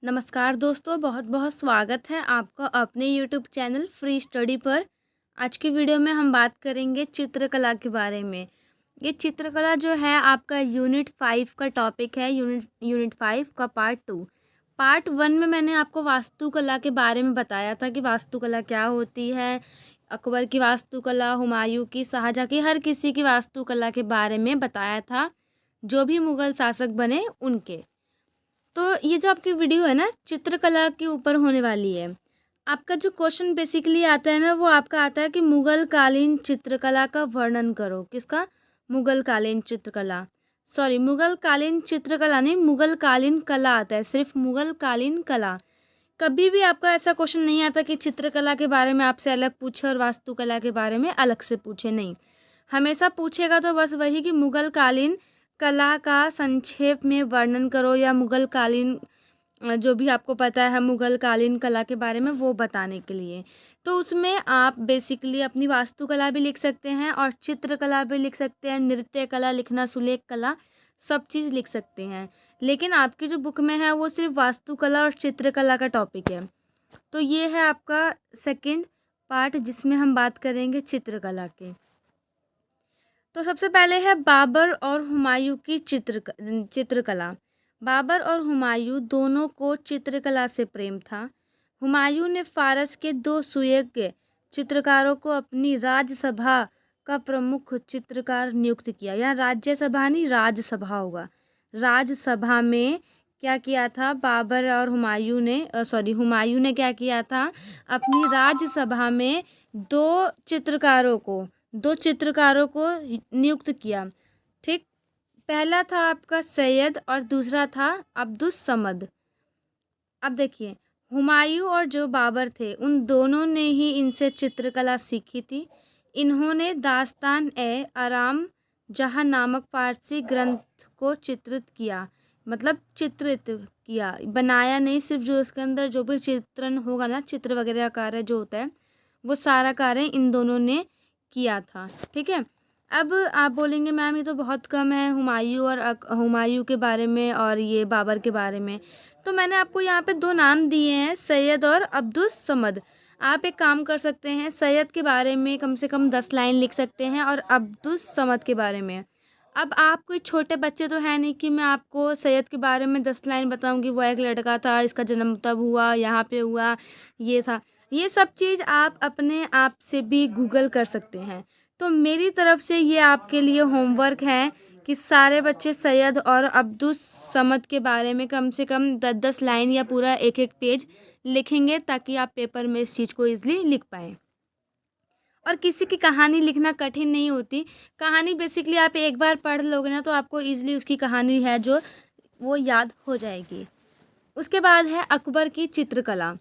नमस्कार दोस्तों, बहुत बहुत स्वागत है आपका अपने यूट्यूब चैनल फ्री स्टडी पर। आज की वीडियो में हम बात करेंगे चित्रकला के बारे में। ये चित्रकला जो है आपका यूनिट 5 का टॉपिक है। यूनिट 5 का पार्ट 2। पार्ट 1 में मैंने आपको वास्तुकला के बारे में बताया था कि वास्तुकला क्या होती है। अकबर की वास्तुकला, हुमायूं की, शाहजहाँ की, हर किसी की वास्तुकला के बारे में बताया था, जो भी मुग़ल शासक बने उनके। तो ये जो आपकी वीडियो है ना, चित्रकला के ऊपर होने वाली है। आपका जो क्वेश्चन बेसिकली आता है ना, वो आपका आता है कि मुग़ल कालीन चित्रकला का वर्णन करो। किसका? मुग़ल कालीन चित्रकला। सॉरी, मुग़ल कालीन चित्रकला नहीं, मुग़ल कालीन कला आता है, सिर्फ मुग़ल कालीन कला। कभी भी आपका ऐसा क्वेश्चन नहीं आता कि चित्रकला के बारे में आपसे अलग पूछे और वास्तुकला के बारे में अलग से पूछे, नहीं। हमेशा पूछेगा तो बस वही कि मुग़ल कालीन कला का संक्षेप में वर्णन करो, या मुग़ल कालीन जो भी आपको पता है मुग़ल कालीन कला के बारे में वो बताने के लिए। तो उसमें आप बेसिकली अपनी वास्तुकला भी लिख सकते हैं और चित्रकला भी लिख सकते हैं, नृत्य कला, लिखना सुलेख कला, सब चीज़ लिख सकते हैं। लेकिन आपकी जो बुक में है वो सिर्फ वास्तुकला और चित्रकला का टॉपिक है। तो ये है आपका सेकंड पार्ट, जिसमें हम बात करेंगे चित्रकला के। तो सबसे पहले है बाबर और हुमायूं की चित्रकला। बाबर और हुमायूं दोनों को चित्रकला से प्रेम था। हुमायूं ने फारस के 2 सुयोग्य चित्रकारों को अपनी राजसभा का प्रमुख चित्रकार नियुक्त किया। यहाँ राज्यसभा नहीं, राजसभा होगा। राजसभा में क्या किया था बाबर और हुमायूं ने, हुमायूं ने क्या किया था, अपनी राजसभा में दो चित्रकारों को नियुक्त किया। ठीक, पहला था आपका सैयद और दूसरा था अब्दुस समद। अब देखिए, हुमायूं और जो बाबर थे उन दोनों ने ही इनसे चित्रकला सीखी थी। इन्होंने दास्तान ए आराम जहाँ नामक फारसी ग्रंथ को चित्रित किया, मतलब चित्रित किया, बनाया नहीं। सिर्फ जो इसके अंदर जो भी चित्रण होगा ना, चित्र वगैरह कार्य जो होता है, वो सारा कार्य इन दोनों ने किया था। ठीक है। अब आप बोलेंगे मैम ये तो बहुत कम है हुमायूं और हुमायूं के बारे में और ये बाबर के बारे में। तो मैंने आपको यहाँ पे 2 नाम दिए हैं, सैयद और अब्दुस समद। आप एक काम कर सकते हैं, सैयद के बारे में कम से कम 10 लाइन लिख सकते हैं और अब्दुस समद के बारे में। अब आप कोई छोटे बच्चे तो है नहीं कि मैं आपको सैयद के बारे में 10 लाइन बताऊंगी। वो एक लड़का था, इसका जन्म तब हुआ, यहाँ पे हुआ, ये था। ये सब चीज़ आप अपने आप से भी गूगल कर सकते हैं। तो मेरी तरफ से ये आपके लिए होमवर्क है कि सारे बच्चे सैयद और अब्दुस समद के बारे में कम से कम 10-10 लाइन या पूरा एक-एक पेज लिखेंगे, ताकि आप पेपर में इस चीज़ को ईज़िली लिख पाएँ। और किसी की कहानी लिखना कठिन नहीं होती। कहानी बेसिकली आप एक बार पढ़ लोगे ना, तो आपको ईज़िली उसकी कहानी है जो वो याद हो जाएगी। उसके बाद है अकबर की चित्रकला।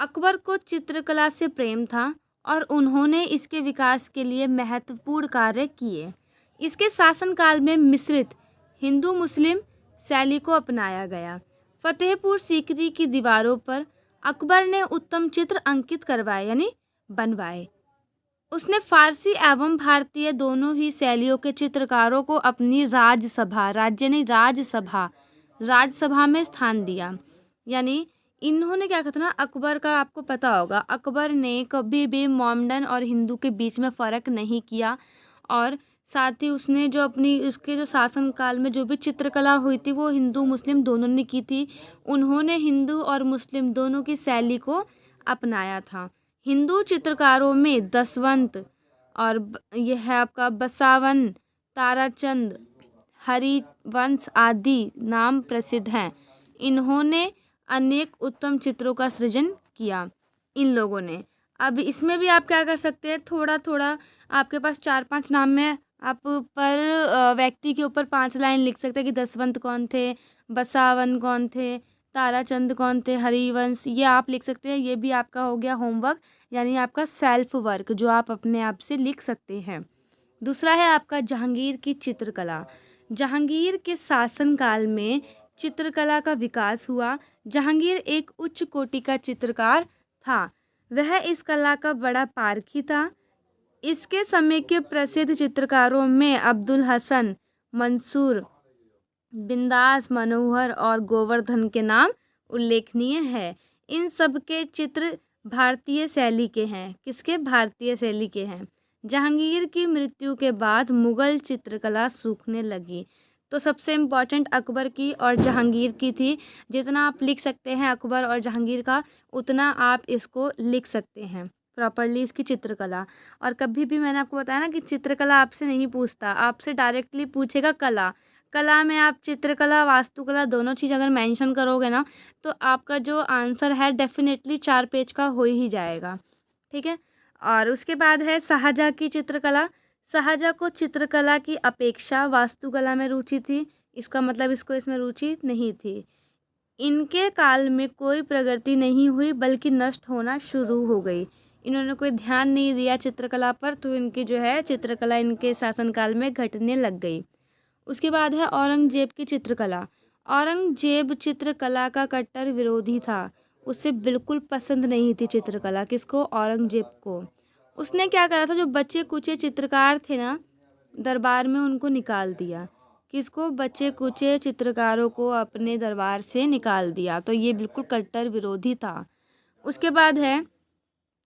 अकबर को चित्रकला से प्रेम था और उन्होंने इसके विकास के लिए महत्वपूर्ण कार्य किए। इसके शासनकाल में मिश्रित हिंदू मुस्लिम शैली को अपनाया गया। फतेहपुर सीकरी की दीवारों पर अकबर ने उत्तम चित्र अंकित करवाए, यानी बनवाए। उसने फारसी एवं भारतीय दोनों ही शैलियों के चित्रकारों को अपनी राजसभा, राज्य नहीं राजसभा, राजसभा में स्थान दिया। यानी इन्होंने क्या कहा था ना, अकबर का आपको पता होगा, अकबर ने कभी भी मोमडन और हिंदू के बीच में फ़र्क नहीं किया। और साथ ही उसने जो अपनी उसके जो शासनकाल में जो भी चित्रकला हुई थी वो हिंदू मुस्लिम दोनों ने की थी। उन्होंने हिंदू और मुस्लिम दोनों की शैली को अपनाया था। हिंदू चित्रकारों में दसवंत और यह है आपका बसावन, ताराचंद, हरिवंश आदि नाम प्रसिद्ध हैं। इन्होंने अनेक उत्तम चित्रों का सृजन किया, इन लोगों ने। अब इसमें भी आप क्या कर सकते हैं, थोड़ा थोड़ा आपके पास 4-5 नाम में आप पर व्यक्ति के ऊपर 5 लाइन लिख सकते हैं कि दसवंत कौन थे, बसावन कौन थे, ताराचंद कौन थे, हरिवंश, ये आप लिख सकते हैं। ये भी आपका हो गया होमवर्क, यानी आपका सेल्फ वर्क जो आप अपने आप से लिख सकते हैं। दूसरा है आपका जहांगीर की चित्रकला। जहांगीर के शासनकाल में चित्रकला का विकास हुआ। जहांगीर एक उच्च कोटि का चित्रकार था। वह इस कला का बड़ा पारखी था। इसके समय के प्रसिद्ध चित्रकारों में अब्दुल हसन, मंसूर, बिंदास, मनोहर और गोवर्धन के नाम उल्लेखनीय है। इन सब के चित्र भारतीय शैली के हैं। किसके? भारतीय शैली के हैं। जहांगीर की मृत्यु के बाद मुगल चित्रकला सूखने लगी। तो सबसे इम्पॉर्टेंट अकबर की और जहांगीर की थी। जितना आप लिख सकते हैं अकबर और जहांगीर का, उतना आप इसको लिख सकते हैं प्रॉपरली, इसकी चित्रकला। और कभी भी मैंने आपको बताया ना कि चित्रकला आपसे नहीं पूछता, आपसे डायरेक्टली पूछेगा कला। कला में आप चित्रकला, वास्तुकला दोनों चीज़ अगर मेंशन करोगे ना, तो आपका जो आंसर है डेफिनेटली 4 पेज का हो ही जाएगा। ठीक है। और उसके बाद है शाहजहाँ की चित्रकला। शाहजहाँ को चित्रकला की अपेक्षा वास्तुकला में रुचि थी। इसका मतलब इसको इसमें रुचि नहीं थी। इनके काल में कोई प्रगति नहीं हुई बल्कि नष्ट होना शुरू हो गई। इन्होंने कोई ध्यान नहीं दिया चित्रकला पर, तो इनकी जो है चित्रकला इनके शासनकाल में घटने लग गई। उसके बाद है औरंगजेब की चित्रकला। औरंगजेब चित्रकला का कट्टर विरोधी था। उसे बिल्कुल पसंद नहीं थी चित्रकला। किसको? औरंगजेब को। उसने क्या करा था, जो बच्चे कुचे चित्रकार थे ना दरबार में, उनको निकाल दिया। किसको? बच्चे कुचे चित्रकारों को अपने दरबार से निकाल दिया। तो ये बिल्कुल कट्टर विरोधी था। उसके बाद है,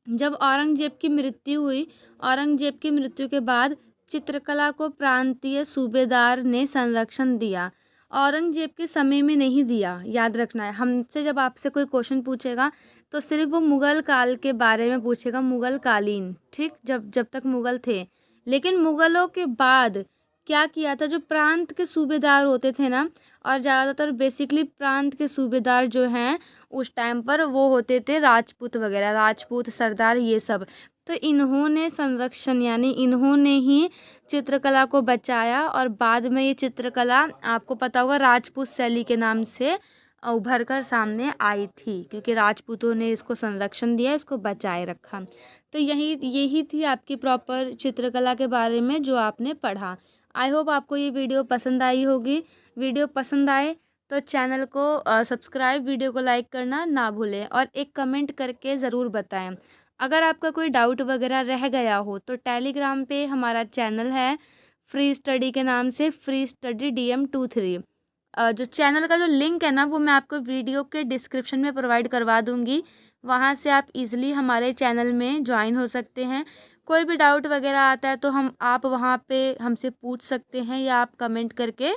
जब औरंगजेब की मृत्यु हुई, औरंगजेब की मृत्यु के बाद चित्रकला को प्रांतीय सूबेदार ने संरक्षण दिया। औरंगजेब के समय में नहीं दिया, याद रखना है। हमसे जब आपसे कोई क्वेश्चन पूछेगा तो सिर्फ वो मुगल काल के बारे में पूछेगा, मुगल कालीन, ठीक, जब जब तक मुगल थे। लेकिन मुगलों के बाद क्या किया था, जो प्रांत के सूबेदार होते थे ना, और ज़्यादातर बेसिकली प्रांत के सूबेदार जो हैं उस टाइम पर वो होते थे राजपूत वगैरह, राजपूत सरदार ये सब। तो इन्होंने संरक्षण, यानी इन्होंने ही चित्रकला को बचाया। और बाद में ये चित्रकला आपको पता होगा राजपूत शैली के नाम से उभर कर सामने आई थी, क्योंकि राजपूतों ने इसको संरक्षण दिया, इसको बचाए रखा। तो यही थी आपकी प्रॉपर चित्रकला के बारे में जो आपने पढ़ा। आई होप आपको ये वीडियो पसंद आई होगी। वीडियो पसंद आए तो चैनल को सब्सक्राइब, वीडियो को लाइक करना ना भूलें, और एक कमेंट करके ज़रूर बताएं। अगर आपका कोई डाउट वगैरह रह गया हो तो टेलीग्राम पे हमारा चैनल है फ्री स्टडी के नाम से, फ्री स्टडी DM23। जो चैनल का जो लिंक है ना, वो मैं आपको वीडियो के डिस्क्रिप्शन में प्रोवाइड करवा दूँगी। वहाँ से आप इजीली हमारे चैनल में ज्वाइन हो सकते हैं। कोई भी डाउट वगैरह आता है तो आप वहाँ पे हमसे पूछ सकते हैं, या आप कमेंट करके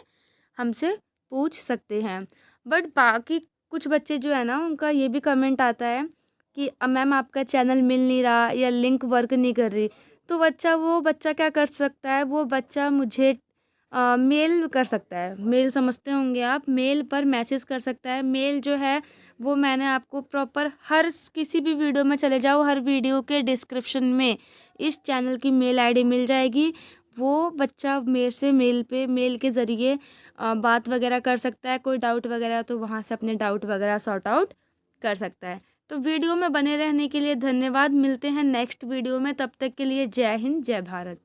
हमसे पूछ सकते हैं। बट बाकी कुछ बच्चे जो है ना, उनका ये भी कमेंट आता है कि मैम आपका चैनल मिल नहीं रहा या लिंक वर्क नहीं कर रही। तो वो बच्चा क्या कर सकता है, वो बच्चा मुझे मेल कर सकता है। मेल समझते होंगे आप, मेल पर मैसेज कर सकता है। मेल जो है वो मैंने आपको प्रॉपर किसी भी वीडियो में चले जाओ, हर वीडियो के डिस्क्रिप्शन में इस चैनल की मेल आईडी मिल जाएगी। वो बच्चा मेरे से मेल के ज़रिए बात वगैरह कर सकता है। कोई डाउट वगैरह तो वहाँ से अपने डाउट वगैरह सॉर्ट आउट कर सकता है। तो वीडियो में बने रहने के लिए धन्यवाद। मिलते हैं नेक्स्ट वीडियो में, तब तक के लिए जय हिंद, जय भारत।